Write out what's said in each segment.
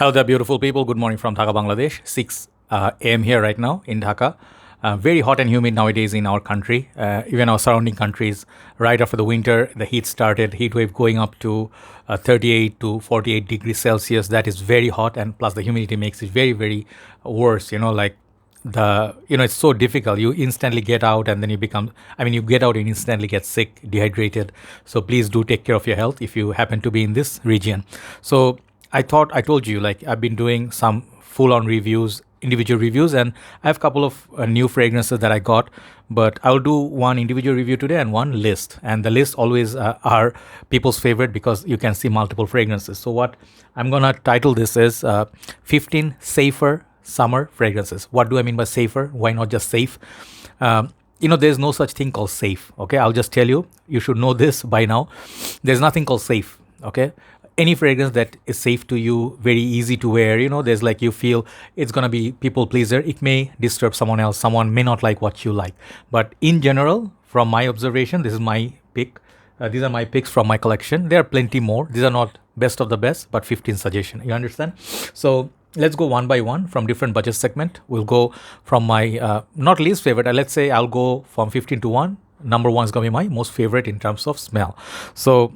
Hello there, beautiful people. Good morning from Dhaka, Bangladesh. 6 a.m. here right now in Dhaka. Very hot and humid nowadays in our country, even our surrounding countries. Right after the winter, the heat started, heat wave going up to 38 to 48 degrees Celsius. That is very hot, and plus the humidity makes it very, very worse. It's so difficult. You instantly get out and then you get out and instantly get sick, dehydrated. So please do take care of your health if you happen to be in this region. So I told you, like, I've been doing some full-on reviews, individual reviews, and I have a couple of new fragrances that I got, but I'll do one individual review today and one list. And the list always are people's favorite because you can see multiple fragrances. So what I'm going to title this is 15 Safer Summer Fragrances. What do I mean by safer? Why not just safe? There's no such thing called safe. Okay, I'll just tell you. You should know this by now. There's nothing called safe. Okay, any fragrance that is safe to you, very easy to wear, there's like you feel it's going to be people pleaser. It may disturb someone else. Someone may not like what you like. But in general, from my observation, this is my pick. These are my picks from my collection. There are plenty more. These are not best of the best, but 15 suggestions. You understand? So let's go one by one from different budget segment. We'll go from my not least favorite. Let's say I'll go from 15 to 1. Number 1 is going to be my most favorite in terms of smell. So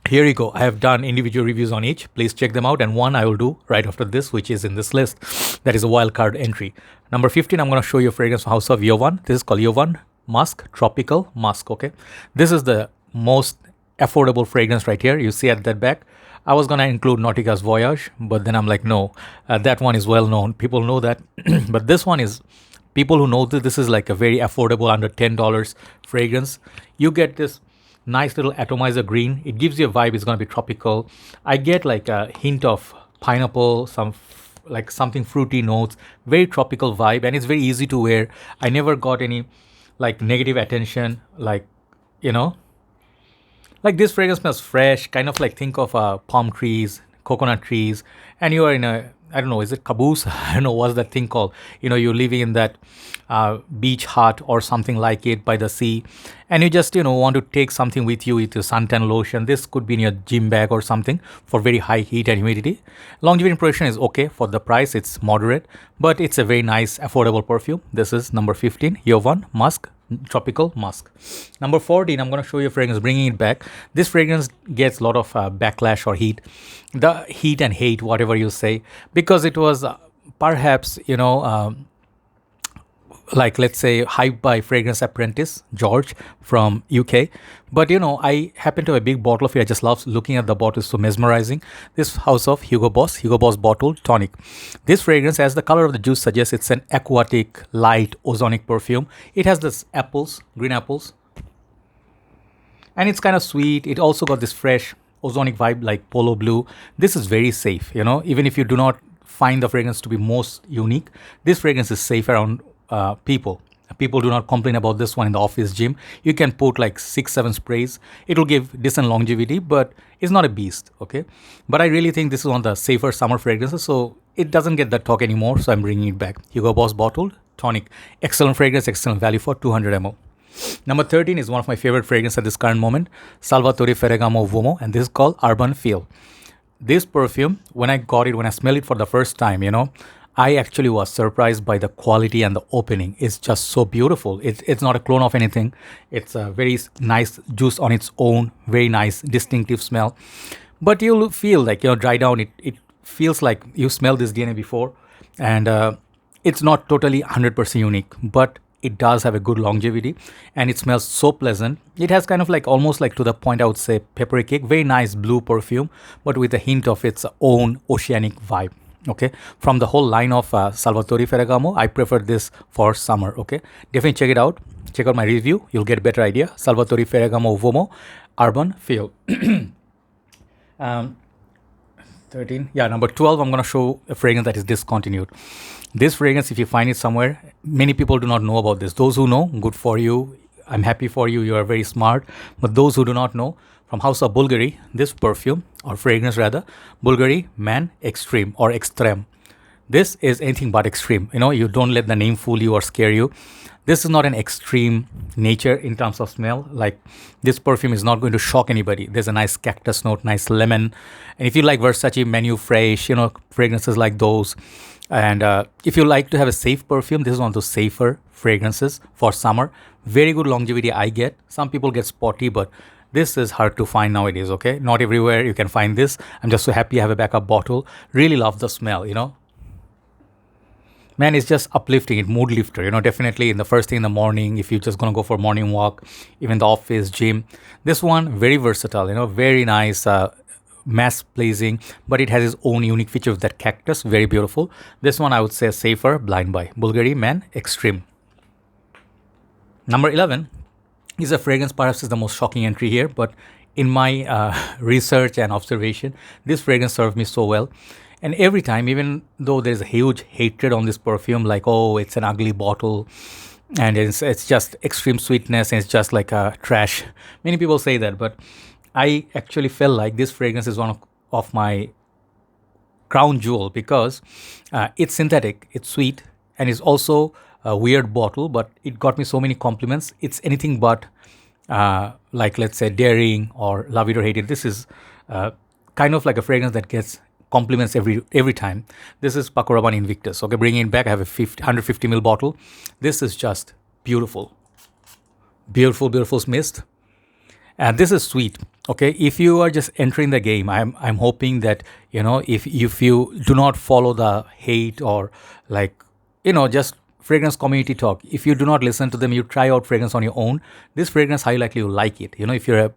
here you go. I have done individual reviews on each. Please check them out. And one I will do right after this, which is in this list. That is a wild card entry. Number 15, I'm going to show you a fragrance from House of Jovan. This is called Jovan Musk, Tropical Musk. Okay. This is the most affordable fragrance right here. You see at that back. I was going to include Nautica's Voyage, but then I'm like, no, that one is well known. People know that. But this one is, people who know this is like a very affordable, under $10 fragrance. You get this nice little atomizer green. It gives you a vibe. It's going to be tropical. I get like a hint of pineapple, something fruity notes, very tropical vibe, and it's very easy to wear. I never got any like negative attention, like this fragrance smells fresh, kind of like think of palm trees, coconut trees, and you are in a, I don't know, is it caboose? I don't know, what's that thing called? You're living in that beach hut or something like it by the sea, and you just, want to take something with you your suntan lotion. This could be in your gym bag or something for very high heat and humidity. Longevity impression is okay for the price. It's moderate, but it's a very nice, affordable perfume. This is number 15, Jovan Musk, Tropical Musk. Number 14, I'm going to show you a fragrance, bringing it back. This fragrance gets a lot of backlash or heat, the heat and hate, whatever you say, because it was perhaps, like, let's say, hyped by Fragrance Apprentice George from UK. But I happen to have a big bottle of it. I just love looking at the bottle. It's so mesmerizing. This House of Hugo Boss bottle Tonic. This fragrance, as the color of the juice suggests, it's an aquatic, light, ozonic perfume. It has this apples, green apples, and it's kind of sweet. It also got this fresh ozonic vibe like polo blue. This is very safe, even if you do not find the fragrance to be most unique, this fragrance is safe around people. People do not complain about this one in the office gym. You can put like 6-7 sprays. It will give decent longevity, but it's not a beast. Okay, but I really think this is one of the safer summer fragrances, so it doesn't get that talk anymore. So I'm bringing it back. Hugo Boss bottled Tonic, excellent fragrance, excellent value for 200 ml. Number 13 is one of my favorite fragrances at this current moment, Salvatore Ferragamo Vomo, and this is called Urban Feel. This perfume, when I got it, when I smelled it for the first time, I actually was surprised by the quality and the opening. It's just so beautiful. It's not a clone of anything. It's a very nice juice on its own, very nice, distinctive smell. But you'll feel like, dry down. It feels like you smelled this DNA before. And it's not totally 100% unique, but it does have a good longevity and it smells so pleasant. It has kind of like almost like, to the point I would say, peppery cake, very nice blue perfume, but with a hint of its own oceanic vibe. Okay, from the whole line of Salvatore Ferragamo, I prefer this for summer. Okay, definitely check it out. Check out my review. You'll get a better idea. Salvatore Ferragamo Vomo, Urban Feel. 13. Yeah, number 12, I'm going to show a fragrance that is discontinued. This fragrance, if you find it somewhere, many people do not know about this. Those who know, good for you. I'm happy for you. You are very smart. But those who do not know, from House of Bulgari, this perfume, or fragrance rather, Bulgari Man Extreme or Extreme. This is anything but extreme. You know, you don't let the name fool you or scare you. This is not an extreme nature in terms of smell. Like, this perfume is not going to shock anybody. There's a nice cactus note, nice lemon. And if you like Versace Menu Fresh, you know, fragrances like those. And if you like to have a safe perfume, this is one of those safer fragrances for summer. Very good longevity I get. Some people get spotty, but this is hard to find nowadays, okay? Not everywhere you can find this. I'm just so happy I have a backup bottle. Really love the smell, you know? Man, it's just uplifting, it mood lifter, you know, definitely in the first thing in the morning, if you're just gonna go for a morning walk, even the office, gym. This one, very versatile, you know, very nice, mass pleasing, but it has its own unique feature of that cactus, very beautiful. This one I would say safer, blind buy, Bvlgari Man Extreme. Number 11 is a fragrance, perhaps is the most shocking entry here, but in my research and observation, this fragrance served me so well. And every time, even though there's a huge hatred on this perfume, like, oh, it's an ugly bottle and it's just extreme sweetness and it's just like a trash. Many people say that, but I actually felt like this fragrance is one of my crown jewel because it's synthetic, it's sweet, and it's also a weird bottle, but it got me so many compliments. It's anything but like, let's say, daring or love it or hate it. This is kind of like a fragrance that gets compliments every time. This is Paco Rabanne Invictus. Okay, bringing it back, I have a 150 ml bottle. This is just beautiful. Beautiful, beautiful mist. And this is sweet. Okay, if you are just entering the game, I'm hoping that, you know, if you do not follow the hate or, like, you know, just fragrance community talk, if you do not listen to them, you try out fragrance on your own, this fragrance, highly likely you like it. You know, if you're a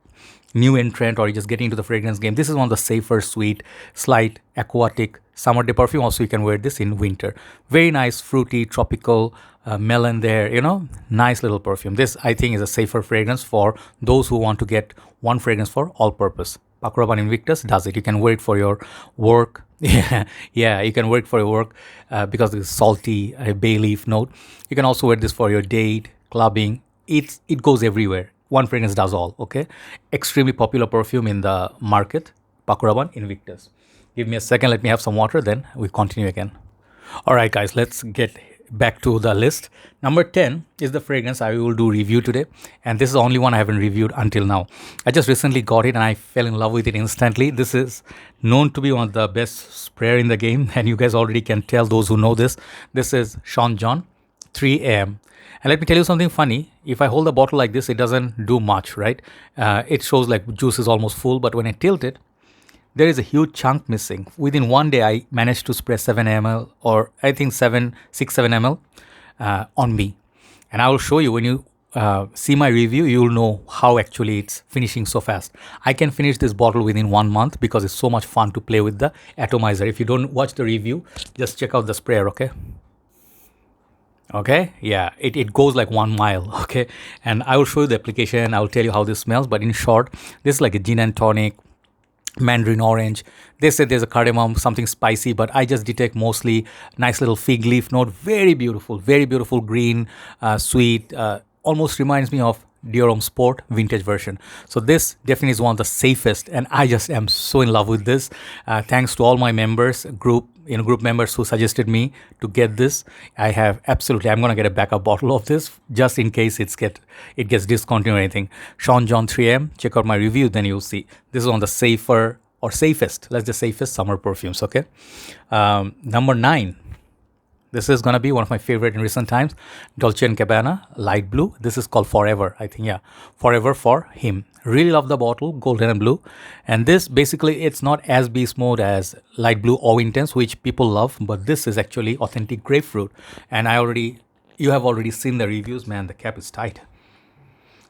new entrant or you're just getting into the fragrance game, this is one of the safer, sweet, slight, aquatic summer day perfume. Also, you can wear this in winter. Very nice, fruity, tropical, melon there, you know, nice little perfume. This, I think, is a safer fragrance for those who want to get one fragrance for all purpose. Paco Rabanne Invictus does it. You can wear it for your work. Yeah, you can wear it for your work because it's salty, a bay leaf note. You can also wear this for your date, clubbing. It goes everywhere. One fragrance does all, okay? Extremely popular perfume in the market, Paco Rabanne Invictus. Give me a second, let me have some water, then we continue again. All right, guys, let's get back to the list. Number 10 is the fragrance I will do review today. And this is the only one I haven't reviewed until now. I just recently got it and I fell in love with it instantly. This is known to be one of the best sprayer in the game. And you guys already can tell, those who know this. This is Sean John 3 AM. And let me tell you something funny. If I hold the bottle like this, it doesn't do much, right? It shows like juice is almost full, but when I tilt it, there is a huge chunk missing. Within one day, I managed to spray 7 ml or I think 7 ml on me. And I will show you when you see my review, you will know how actually it's finishing so fast. I can finish this bottle within 1 month because it's so much fun to play with the atomizer. If you don't watch the review, just check out the sprayer, okay? Okay, yeah, it goes like 1 mile, okay? And I will show you the application, I will tell you how this smells, but in short, this is like a gin and tonic, mandarin orange. They said there's a cardamom, something spicy, but I just detect mostly nice little fig leaf note. Very beautiful green, sweet, almost reminds me of Dior Sport vintage version. So this definitely is one of the safest, and I just am so in love with this. Thanks to all my members, group members who suggested me to get this. I have absolutely, I'm gonna get a backup bottle of this just in case it gets discontinued or anything. Sean John 3M, check out my review, then you'll see. This is one of the safer or safest, let's just safest summer perfumes. Okay, number 9. This is going to be one of my favorite in recent times. Dolce & Gabbana, light blue. This is called Forever, I think, yeah. Forever for him. Really love the bottle, golden and blue. And this, basically, it's not as beast mode as light blue or intense, which people love. But this is actually authentic grapefruit. And you have already seen the reviews, man. The cap is tight.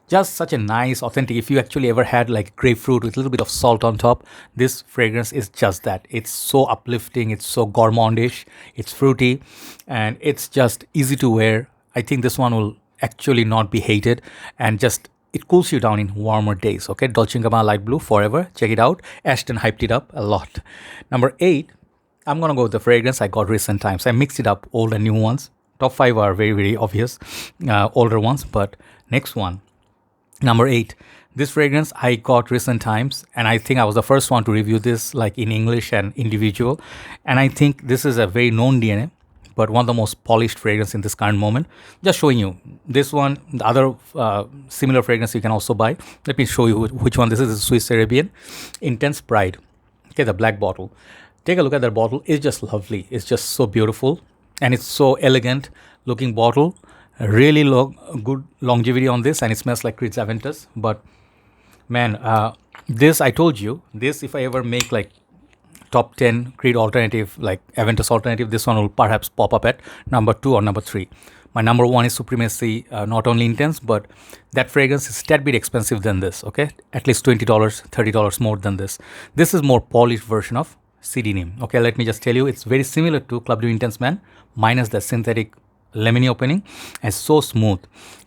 Just such a nice, authentic, if you actually ever had like grapefruit with a little bit of salt on top, this fragrance is just that. It's so uplifting, it's so gourmandish, it's fruity, and it's just easy to wear. I think this one will actually not be hated, and just, it cools you down in warmer days, okay? Dolce & Gabbana Light Blue, Forever, check it out. Ashton hyped it up a lot. Number 8, I'm gonna go with the fragrance I got recent times. I mixed it up, old and new ones. Top 5 are very, very obvious, older ones, but next one, Number 8, this fragrance I got recent times, and I think I was the first one to review this like in English and individual. And I think this is a very known DNA, but one of the most polished fragrance in this current moment. Just showing you this one. The other similar fragrance you can also buy. Let me show you which one this is. This is Swiss Arabian Intense Pride. Okay, the black bottle. Take a look at that bottle. It's just lovely. It's just so beautiful, and it's so elegant looking bottle. Really good longevity on this, and it smells like Creed's Aventus. But man, this, I told you, this, if I ever make like top 10 Creed alternative, like Aventus alternative, this one will perhaps pop up at number 2 or number 3. My number 1 is Supremacy, not only intense, but that fragrance is a tad bit expensive than this, okay? At least $20, $30 more than this. This is more polished version of CD Neem. Okay, let me just tell you, it's very similar to Club de Intense Man, minus the synthetic lemony opening, and so smooth,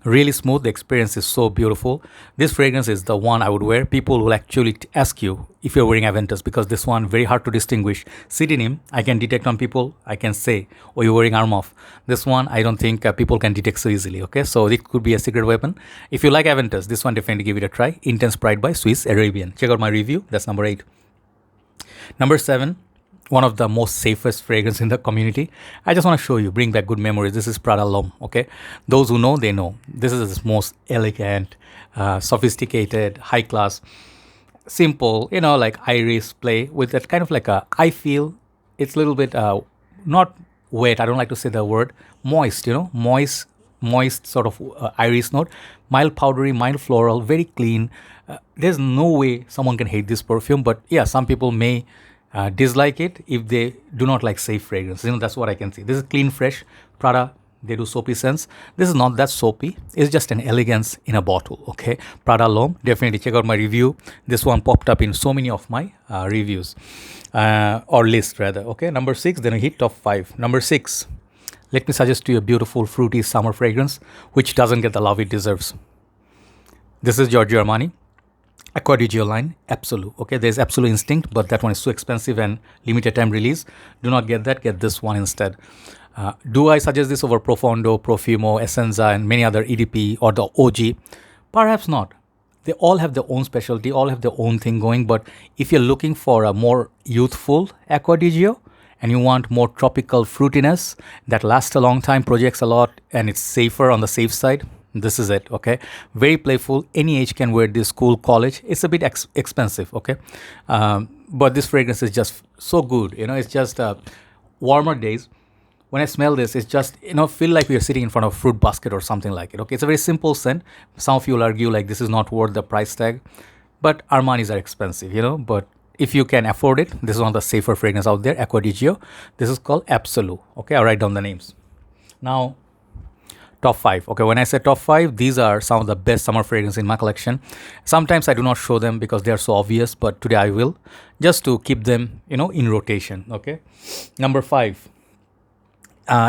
really smooth. The experience is so beautiful. This fragrance is the one I would wear. People will actually ask you if you're wearing Aventus, because this one very hard to distinguish. CD Neem, I can detect on people. I can say, oh, you're wearing Arm Off. This one, I don't think people can detect so easily. Okay, so it could be a secret weapon. If you like Aventus, this one definitely give it a try. Intense Pride by Swiss Arabian. Check out my review. That's number 8. Number 7, one of the most safest fragrance in the community. I just want to show you, bring back good memories. This is Prada Long. Okay, those who know, they know. This is the most elegant, sophisticated, high class, simple, like iris play with that kind of like a, I feel it's a little bit not wet, I don't like to say the word, moist, moist sort of iris note, mild powdery, mild floral, very clean. There's no way someone can hate this perfume, but yeah, some people may dislike it if they do not like safe fragrance. That's what I can see. This is clean, fresh. Prada, they do soapy scents. This is not that soapy. It's just an elegance in a bottle. Okay, Prada Long. Definitely check out my review. This one popped up in so many of my reviews or list rather. Okay, number 6. Then I hit top 5. Number 6. Let me suggest to you a beautiful fruity summer fragrance which doesn't get the love it deserves. This is Giorgio Armani Acqua di Gio line, Absolu. Okay, there's Absolu Instinct, but that one is so expensive and limited time release. Do not get that, get this one instead. Do I suggest this over Profondo, Profumo, Essenza, and many other EDP or the OG? Perhaps not. They all have their own specialty, all have their own thing going, but if you're looking for a more youthful Acqua di Gio, and you want more tropical fruitiness that lasts a long time, projects a lot, and it's safer on the safe side, this is it. Okay, very playful. Any age can wear this. School, college. It's a bit expensive. Okay, but this fragrance is just so good. It's just warmer days. When I smell this, it's just feel like we are sitting in front of a fruit basket or something like it. Okay, it's a very simple scent. Some of you will argue like this is not worth the price tag, but Armanis are expensive. But if you can afford it, this is one of the safer fragrance out there. Acqua di Gio. This is called Absolu. Okay, I'll write down the names now. Top 5. Okay, when I say top 5, these are some of the best summer fragrances in my collection. Sometimes I do not show them because they are so obvious, but today I will, just to keep them, in rotation. Okay, number 5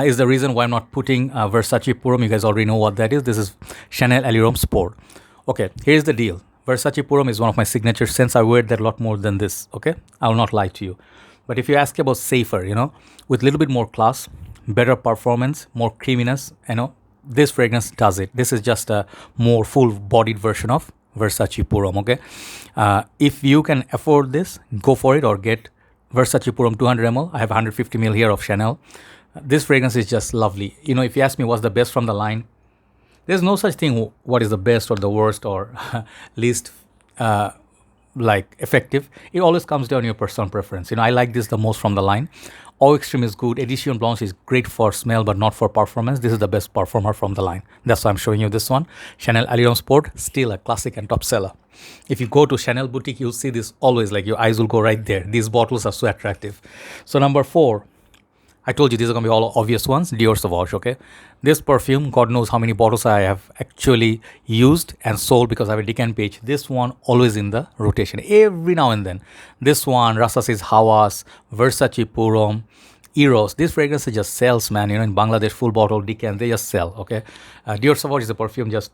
is the reason why I'm not putting Versace Purum. You guys already know what that is. This is Chanel Allure Sport. Okay, here's the deal. Versace Purum is one of my signature scents. I wear that a lot more than this. Okay, I will not lie to you. But if you ask about safer, with a little bit more class, better performance, more creaminess, this fragrance does it. This is just a more full-bodied version of Versace Purum. Okay, if you can afford this, go for it, or get Versace Purum 200 ml. I have 150 ml here of Chanel. This fragrance is just lovely. If you ask me what's the best from the line, there's no such thing what is the best or the worst or least effective. It always comes down to your personal preference. I like this the most from the line. Eau Extreme is good. Edition Blanche is great for smell, but not for performance. This is the best performer from the line. That's why I'm showing you this one. Chanel Allure Sport, still a classic and top seller. If you go to Chanel boutique, you'll see this always, like your eyes will go right there. These bottles are so attractive. So number 4, I told you these are going to be all obvious ones. Dior Sauvage, okay? This perfume, God knows how many bottles I have actually used and sold because I have a Decant page. This one always in the rotation, every now and then. This one, Rasa says Hawas, Versace Purum, Eros. This fragrance just sells, man. In Bangladesh, full bottle Decant, they just sell, okay? Dior Sauvage is a perfume, just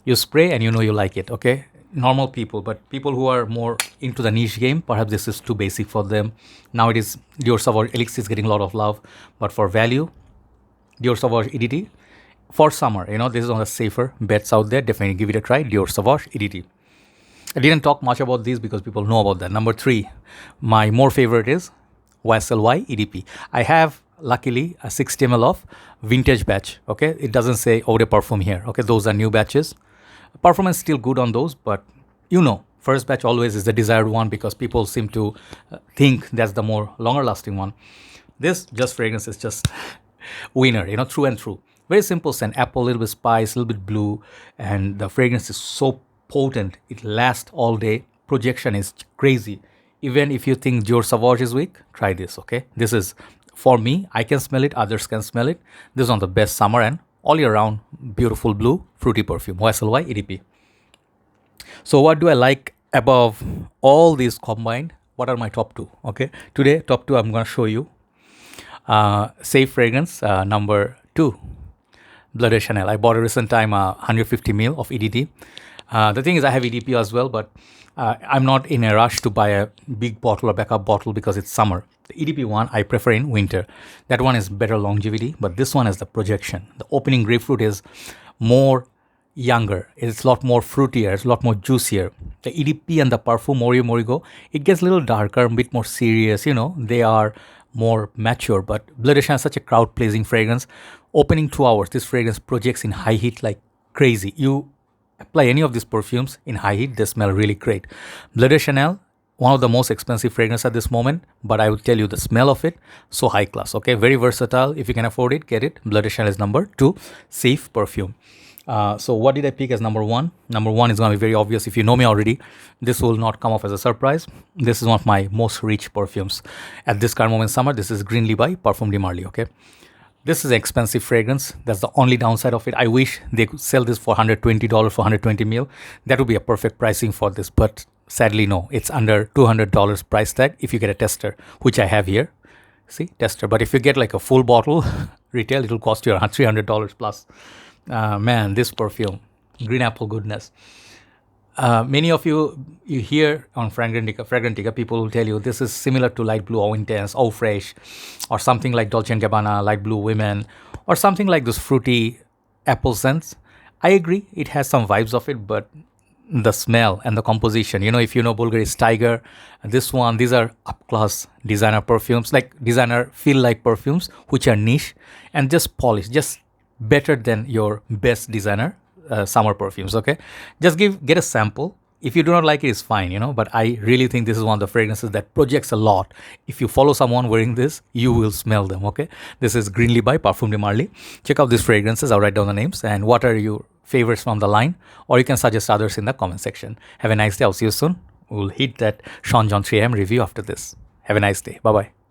you spray and you like it, okay? Normal people, but people who are more into the niche game, perhaps this is too basic for them. Now it is Dior Sauvage Elixir is getting a lot of love, but for value, Dior Sauvage EDT, for summer, this is one of the safer bets out there. Definitely give it a try. Dior Sauvage EDT. I didn't talk much about these because people know about that. Number 3, my more favorite is YSLY EDP. I have luckily a 60 ml of vintage batch. Okay, it doesn't say Eau de Parfum here. Okay, those are new batches. Performance still good on those, but first batch always is the desired one because people seem to think that's the more longer lasting one. This just fragrance is just winner, through and through. Very simple scent, apple, a little bit spice, a little bit blue, and the fragrance is so potent. It lasts all day. Projection is crazy. Even if you think Dior Sauvage is weak, try this, okay? This is, for me, I can smell it, others can smell it. This is one of the best summer and all year round beautiful blue fruity perfume, YSLY EDP. So what do I like above all these combined? What are my top 2? Okay, today top 2 I'm going to show you. Safe fragrance, number 2, Bleu De Chanel. I bought a recent time 150 ml of EDT. The thing is I have EDP as well, but I'm not in a rush to buy a big bottle or backup bottle because it's summer. The EDP one I prefer in winter. That one is better longevity, but this one has the projection. The opening grapefruit is more younger. It's a lot more fruitier. It's a lot more juicier. The EDP and the Parfum Morigo, it gets a little darker, a bit more serious. They are more mature. But Bleu De Chanel is such a crowd-pleasing fragrance. Opening 2 hours, this fragrance projects in high heat like crazy. You apply any of these perfumes in high heat, they smell really great. Bleu De Chanel, one of the most expensive fragrances at this moment, but I will tell you the smell of it, so high class, okay? Very versatile. If you can afford it, get it. Bleu De Chanel is number 2, safe perfume. So what did I pick as number 1? Number 1 is going to be very obvious. If you know me already, this will not come off as a surprise. This is one of my most rich perfumes. At this current moment in summer, this is Greenley by Parfum de Marly, okay? This is an expensive fragrance. That's the only downside of it. I wish they could sell this for $120 for 120 ml. That would be a perfect pricing for this, but sadly, no. It's under $200 price tag if you get a tester, which I have here. See, tester. But if you get like a full bottle retail, it will cost you $300 plus. Man, this perfume, green apple goodness. Many of you hear on Fragrantica, people will tell you this is similar to Light Blue Eau Intense, Eau Fresh, or something like Dolce & Gabbana, Light Blue Women, or something like those fruity apple scents. I agree, it has some vibes of it, but the smell and the composition, if you know Bulgari's Tiger, this one, these are up-class designer perfumes, like designer feel-like perfumes, which are niche and just polished, just better than your best designer summer perfumes, okay? Just get a sample. If you do not like it, it's fine, but I really think this is one of the fragrances that projects a lot. If you follow someone wearing this, you will smell them, okay? This is Greenley by Parfum de Marly. Check out these fragrances. I'll write down the names and what are your favorites from the line, or you can suggest others in the comment section. Have a nice day. I'll see you soon. We'll hit that Sean John 3am review after this. Have a nice day. Bye-bye.